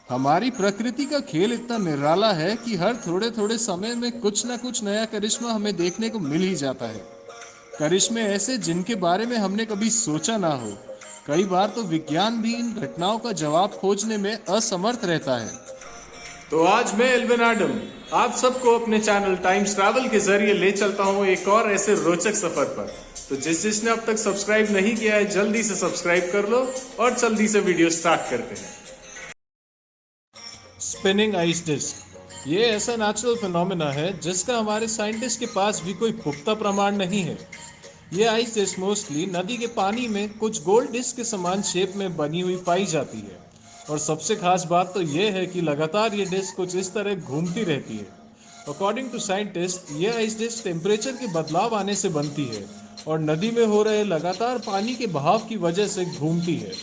हमारी प्रकृति का खेल इतना निराला है कि हर थोड़े थोड़े समय में कुछ ना कुछ नया करिश्मा हमें देखने को मिल ही जाता है। करिश्मे ऐसे जिनके बारे में हमने कभी सोचा ना हो। कई बार तो विज्ञान भी इन घटनाओं का जवाब खोजने में असमर्थ रहता है। तो आज मैं एल्विन एडम आप सबको अपने चैनल टाइम्स ट्रैवल के जरिए ले चलता हूँ एक और ऐसे रोचक सफर पर। तो जिसने अब तक सब्सक्राइब नहीं किया है जल्दी से सब्सक्राइब कर लो और जल्दी से वीडियो स्टार्ट करते हैं। स्पिनिंग आइस डिस्क ये ऐसा नेचुरल फिनोमेना है जिसका हमारे साइंटिस्ट के पास भी कोई पुख्ता प्रमाण नहीं है। ये आइस डिस्क मोस्टली नदी के पानी में कुछ गोल्ड डिस्क के समान शेप में बनी हुई पाई जाती है। और सबसे खास बात तो ये है कि लगातार ये डिस्क कुछ इस तरह घूमती रहती है। अकॉर्डिंग टू साइंटिस्ट ये आइस डिस्क टेम्परेचर के बदलाव आने से बनती है और नदी में हो रहे लगातार पानी के बहाव की वजह से घूमती है।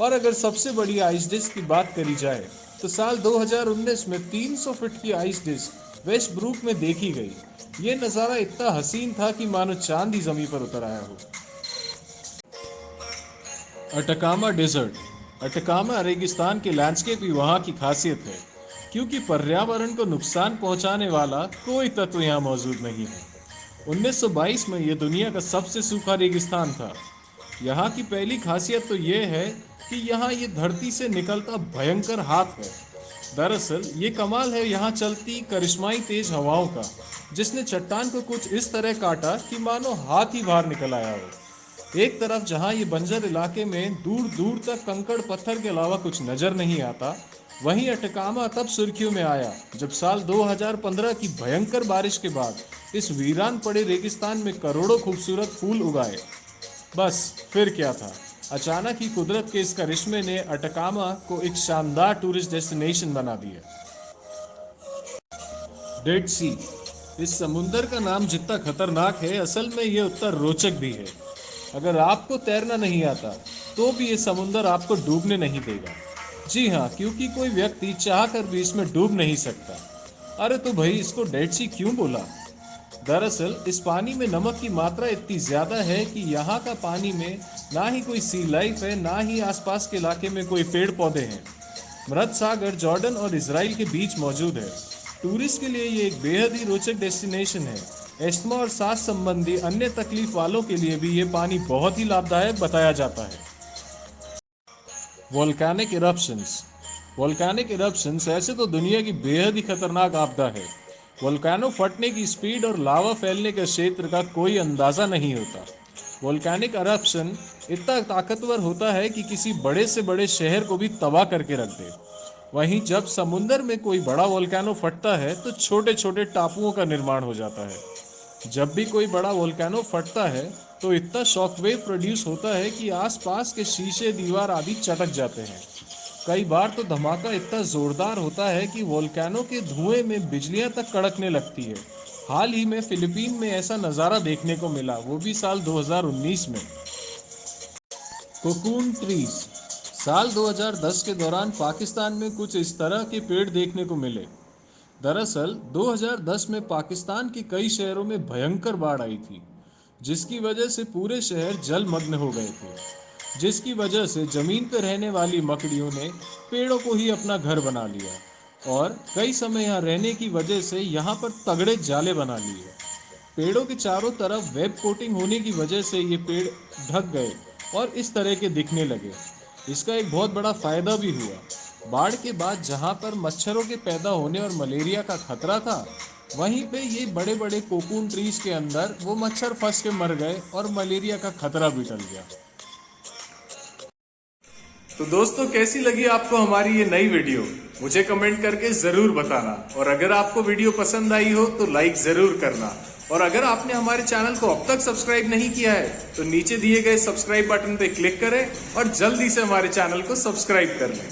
और अगर सबसे बड़ी आइस डिस्क की बात करी जाए तो साल 2019 में 300 फीट की आइस डिस्क वेस्ट ब्रूक में देखी गई। ये नज़ारा इतना हसीन था कि मानो चांद ही जमीन पर उतर आया हो। अटकामा डेजर्ट अटकामा रेगिस्तान के लैंडस्केप ही वहाँ की खासियत है, क्योंकि पर्यावरण को नुकसान पहुँचाने वाला कोई तत्व यहाँ मौजूद नहीं है। 1922 में यह दुनिया का सबसे सूखा रेगिस्तान था। यहाँ की पहली खासियत तो ये है कि यहाँ ये धरती से निकलता भयंकर हाथ है। दरअसल ये कमाल है यहाँ चलती करिश्माई तेज हवाओं का, जिसने चट्टान को कुछ इस तरह काटा कि मानो हाथ ही बाहर निकल आया हो। एक तरफ जहाँ ये बंजर इलाके में दूर दूर तक कंकड़ पत्थर के अलावा कुछ नजर नहीं आता, वहीं अटकामा तब सुर्खियों में आया जब साल 2015 की भयंकर बारिश के बाद इस वीरान पड़े रेगिस्तान में करोड़ों खूबसूरत फूल उगाए। बस फिर क्या था, अचानक ही कुदरत के इस करिश्मे ने अटकामा को एक शानदार टूरिस्ट डेस्टिनेशन बना दिया। डेड सी इस समुंदर का नाम जितना खतरनाक है, असल में ये उतना रोचक भी है। अगर आपको तैरना नहीं आता तो भी ये समुंदर आपको डूबने नहीं देगा। जी हाँ, क्योंकि कोई व्यक्ति चाह कर भी इसमें डूब नहीं सकता। अरे तो भाई, इसको डेड सी क्यों बोला? दरअसल इस पानी में नमक की मात्रा इतनी ज़्यादा है कि यहाँ का पानी में ना ही कोई सी लाइफ है, ना ही आसपास के इलाके में कोई पेड़ पौधे हैं। मृत सागर जॉर्डन और इसराइल के बीच मौजूद है। टूरिस्ट के लिए ये एक बेहद ही रोचक डेस्टिनेशन है। एस्थमा और सांस संबंधी अन्य तकलीफ वालों के लिए भी ये पानी बहुत ही लाभदायक बताया जाता है। वोल्केनिक इरप्शंस वोल्केनिक इरप्शंस ऐसे तो दुनिया की बेहद ही खतरनाक आपदा है। वोल्केनो फटने की स्पीड और लावा फैलने के क्षेत्र का कोई अंदाज़ा नहीं होता। वोल्केनिक इरप्शन इतना ताकतवर होता है कि किसी बड़े से बड़े शहर को भी तबाह करके रख दे। वहीं जब समुंदर में कोई बड़ा वोल्केनो फटता है तो छोटे छोटे टापुओं का निर्माण हो जाता है। जब भी कोई बड़ा वोल्केनो फटता है तो इतना शॉकवेव प्रोड्यूस होता है कि आसपास के शीशे, दीवार आदि चटक जाते हैं। कई बार तो धमाका इतना जोरदार होता है कि वोल्केनो के धुएं में बिजलियां तक कड़कने लगती है। हाल ही में फिलीपीन में ऐसा नज़ारा देखने को मिला, वो भी साल 2019 में। कोकून ट्रीज साल 2010 के दौरान पाकिस्तान में कुछ इस तरह के पेड़ देखने को मिले। दरअसल 2010 में पाकिस्तान के कई शहरों में भयंकर बाढ़ आई थी, जिसकी वजह से पूरे शहर जलमग्न हो गए थे। जिसकी वजह से जमीन पर रहने वाली मकड़ियों ने पेड़ों को ही अपना घर बना लिया और कई समय यहाँ रहने की वजह से यहाँ पर तगड़े जाले बना लिए। पेड़ों के चारों तरफ वेब कोटिंग होने की वजह से ये पेड़ ढक गए और इस तरह के दिखने लगे। इसका एक बहुत बड़ा फायदा भी हुआ। बाढ़ के बाद जहाँ पर मच्छरों के पैदा होने और मलेरिया का खतरा था, वहीं पे ये बड़े बड़े कोकून ट्रीज के अंदर वो मच्छर फंस के मर गए और मलेरिया का खतरा भी टल गया। तो दोस्तों, कैसी लगी आपको हमारी ये नई वीडियो? मुझे कमेंट करके जरूर बताना। और अगर आपको वीडियो पसंद आई हो तो लाइक जरूर करना। और अगर आपने हमारे चैनल को अब तक सब्सक्राइब नहीं किया है तो नीचे दिए गए सब्सक्राइब बटन पे क्लिक करें और जल्दी से हमारे चैनल को सब्सक्राइब कर लें।